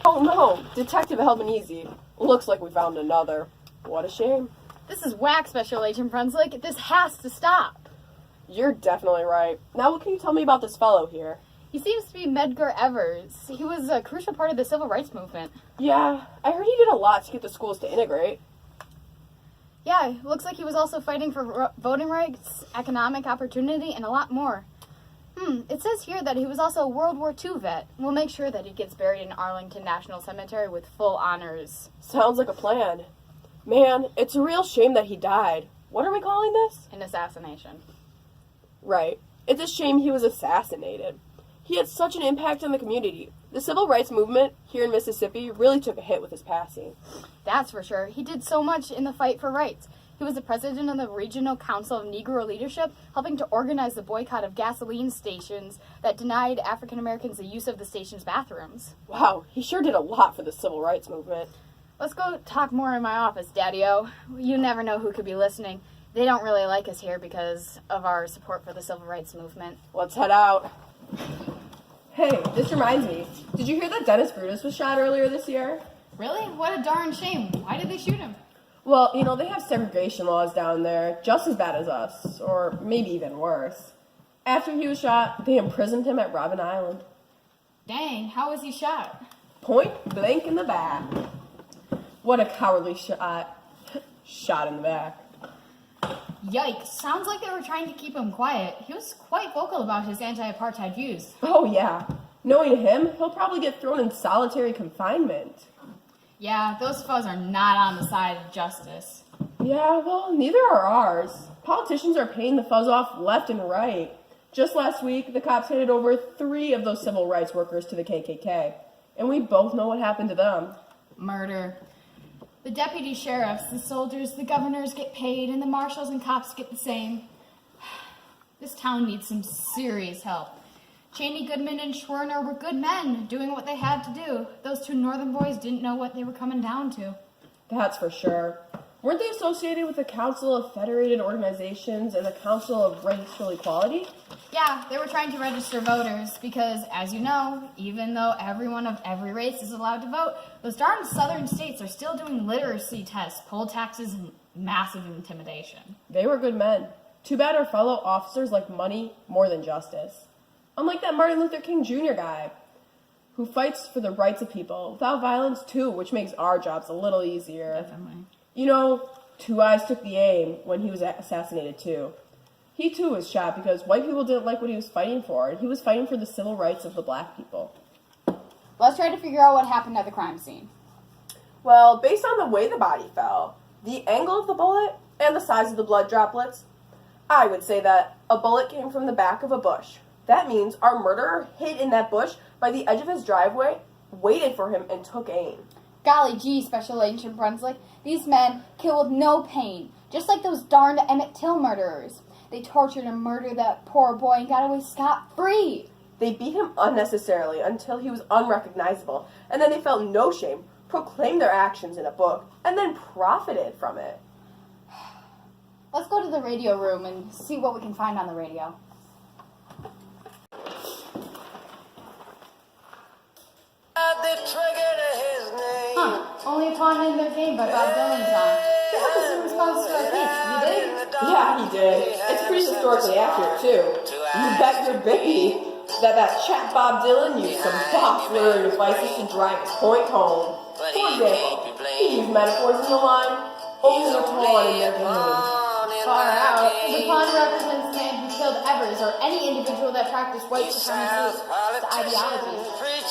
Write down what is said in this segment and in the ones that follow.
Oh no, Detective Albanese. Looks like we found another. What a shame. This is whack, Special Agent Brunswick. This has to stop. You're definitely right. Now what can you tell me about this fellow here? He seems to be Medgar Evers. He was a crucial part of the civil rights movement. Yeah, I heard he did a lot to get the schools to integrate. Yeah, looks like he was also fighting for voting rights, economic opportunity, and a lot more. It says here that he was also a World War II vet. We'll make sure that he gets buried in Arlington National Cemetery with full honors. Sounds like a plan. Man, it's a real shame that he died. What are we calling this? An assassination. Right. It's a shame he was assassinated. He had such an impact on the community. The civil rights movement here in Mississippi really took a hit with his passing. That's for sure. He did so much in the fight for rights. He was the president of the Regional Council of Negro Leadership, helping to organize the boycott of gasoline stations that denied African Americans the use of the station's bathrooms. Wow, he sure did a lot for the civil rights movement. Let's go talk more in my office, Daddy-O. You never know who could be listening. They don't really like us here because of our support for the civil rights movement. Let's head out. Hey, this reminds me. Did you hear that Dennis Brutus was shot earlier this year? Really? What a darn shame. Why did they shoot him? Well, they have segregation laws down there, just as bad as us, or maybe even worse. After he was shot, they imprisoned him at Robben Island. Dang, how was he shot? Point blank in the back. What a cowardly shot. Shot in the back. Yikes, sounds like they were trying to keep him quiet. He was quite vocal about his anti-apartheid views. Oh yeah. Knowing him, he'll probably get thrown in solitary confinement. Yeah, those foes are not on the side of justice. Yeah, well, neither are ours. Politicians are paying the fuzz off left and right. Just last week, the cops handed over 3 of those civil rights workers to the KKK. And we both know what happened to them. Murder. The deputy sheriffs, the soldiers, the governors get paid, and the marshals and cops get the same. This town needs some serious help. Cheney, Goodman, and Schwerner were good men, doing what they had to do. Those 2 northern boys didn't know what they were coming down to. That's for sure. Weren't they associated with the Council of Federated Organizations and the Council of Racial Equality? Yeah, they were trying to register voters because, as you know, even though everyone of every race is allowed to vote, those darn southern states are still doing literacy tests, poll taxes, and massive intimidation. They were good men. Too bad our fellow officers like money more than justice. Unlike that Martin Luther King Jr. guy, who fights for the rights of people without violence too, which makes our jobs a little easier. Definitely. Two Eyes took the aim when he was assassinated too. He too was shot because white people didn't like what he was fighting for, and he was fighting for the civil rights of the black people. Let's try to figure out what happened at the crime scene. Well, based on the way the body fell, the angle of the bullet, and the size of the blood droplets, I would say that a bullet came from the back of a bush. That means our murderer hid in that bush by the edge of his driveway, waited for him, and took aim. Golly gee, Special Agent Brunswick, these men kill with no pain, just like those darned Emmett Till murderers. They tortured and murdered that poor boy and got away scot-free. They beat him unnecessarily until he was unrecognizable, and then they felt no shame, proclaimed their actions in a book, and then profited from it. Let's go to the radio room and see what we can find on the radio. Only a pawn in their game by Bob Dylan's on. What was the response to our piece? You did? Yeah, he did. It's pretty historically accurate, too. You bet your baby that chap Bob Dylan used some box literary devices to drive his point home. For example, he used metaphors in the line, only a pawn in their game. Far out. The pawn represents the man who killed Evers or any individual that practiced white supremacist ideologies.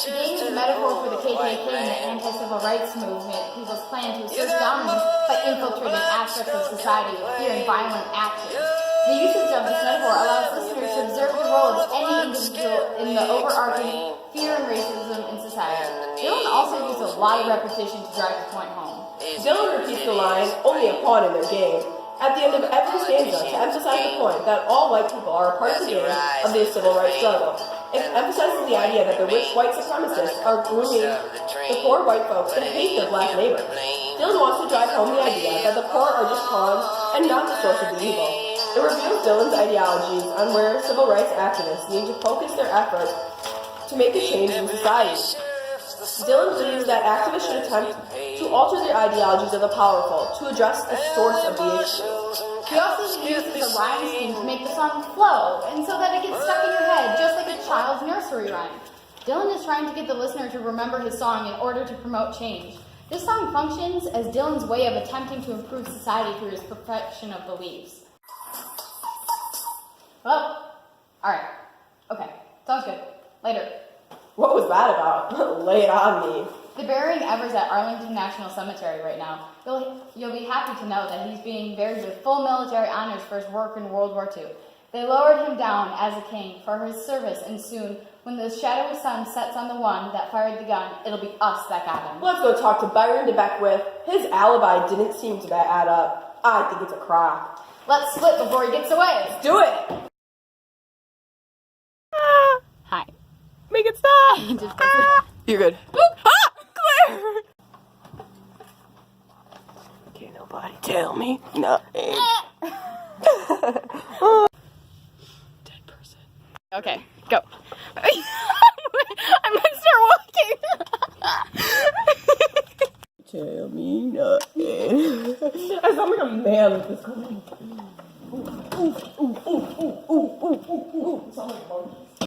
The game is a metaphor for the KKK and the anti-civil rights movement, people's plan to assert dominance by infiltrating aspects of society with fear and violent actions. The usage of this metaphor allows listeners to observe the role of any individual in the overarching fear and racism in society. Dylan also used a lot of repetition to drive the point home. Dylan repeats the line, only a pawn in their game, at the end of every stanza to emphasize the point that all white people are a part of the game of the civil rights struggle. It emphasizes the idea that the rich white supremacists are grooming the poor white folks to hate their black neighbors. Dylan wants to drive home the idea that the poor are just pawns and not the source of the evil. It reveals Dylan's ideologies on where civil rights activists need to focus their efforts to make a change in society. Dylan believes that activists should attempt to alter the ideologies of the powerful to address the source of the issue. He also uses a rhyme scheme to make the song flow, and so that it gets stuck in your head, just like a child's nursery rhyme. Dylan is trying to get the listener to remember his song in order to promote change. This song functions as Dylan's way of attempting to improve society through his profession of beliefs. Well, alright. Okay, sounds good. Later. What was that about? Lay it on me. They're burying Evers at Arlington National Cemetery right now. You'll be happy to know that he's being buried with full military honors for his work in World War II. They lowered him down as a king for his service, and soon, when the shadowy sun sets on the one that fired the gun, it'll be us that got him. Let's go talk to Byron DeBeckwith. His alibi didn't seem to add up. I think it's a crock. Let's split before he gets away. Let's do it! Hi. Make it stop! You're good. Claire! Can't nobody tell me nothing. Dead person. Okay, go. I'm gonna start walking. Tell me nothing. I sound like a man with this.